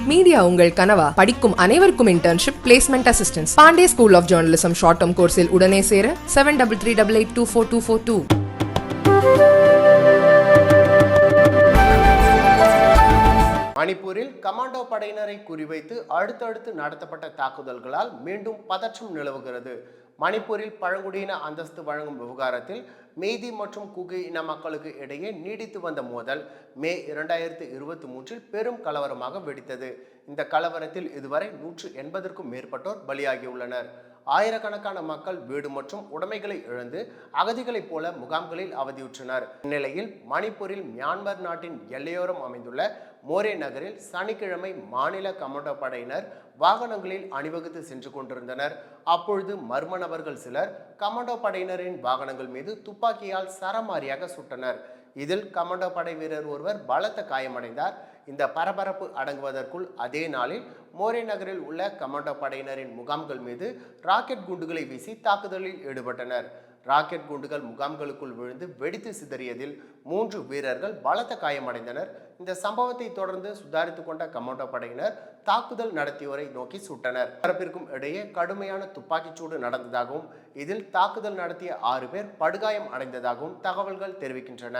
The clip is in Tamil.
மீடியா உங்கள் கனவா? படிக்கும் அனைவருக்கும் internship, placement assistance. Pandey school of journalism short term கோர்ஸில் உடனே சேர 7338824242. மணிப்பூரில் கமாண்டோ படையினரை குறிவைத்து அடுத்தடுத்து நடத்தப்பட்ட தாக்குதல்களால் மீண்டும் பதற்றம் நிலவுகிறது. மணிப்பூரில் பழங்குடியின அந்தஸ்து வழங்கும் விவகாரத்தில் மெய்தி மற்றும் குகி இன மக்களுக்கு இடையே நீடித்து வந்த மோதல் மே 2023 பெரும் கலவரமாக வெடித்தது. இந்த கலவரத்தில் இதுவரை 180க்கும் மேற்பட்டோர் பலியாகியுள்ளனர். ஆயிரக்கணக்கான மக்கள் வீடு மற்றும் உடைமைகளை இழந்து அகதிகளைப் போல முகாம்களில் அவதியுற்றனர். இந்நிலையில் மணிப்பூரில் மியான்மர் நாட்டின் எல்லையோரம் அமைந்துள்ள மோரே நகரில் சனிக்கிழமை மாநில கமாண்டோ படையினர் வாகனங்களில் அணிவகுத்து சென்று கொண்டிருந்தனர். அப்பொழுது மர்ம நபர்கள் சிலர் கமாண்டோ படையினரின் வாகனங்கள் மீது துப்பாக்கியால் சரமாரியாக சுட்டனர். இதில் கமாண்டோ படை வீரர் ஒருவர் பலத்த காயமடைந்தார். இந்த பரபரப்பு அடங்குவதற்குள் அதே நாளில் மோரே நகரில் உள்ள கமாண்டோ படையினரின் முகாம்கள் மீது ராக்கெட் குண்டுகளை வீசி தாக்குதலில் ஈடுபட்டனர். ராக்கெட் குண்டுகள் முகாம்களுக்குள் விழுந்து வெடித்து சிதறியதில் 3 வீரர்கள் பலத்த காயமடைந்தனர். இந்த சம்பவத்தை தொடர்ந்து சுதாரித்துக் கொண்ட கமாண்டோ படையினர் தாக்குதல் நடத்தியோரை நோக்கி சுட்டனர். தரப்பிற்கும் இடையே கடுமையான துப்பாக்கிச்சூடு நடந்ததாகவும் இதில் தாக்குதல் நடத்திய 6 பேர் படுகாயம் அடைந்ததாகவும் தகவல்கள் தெரிவிக்கின்றன.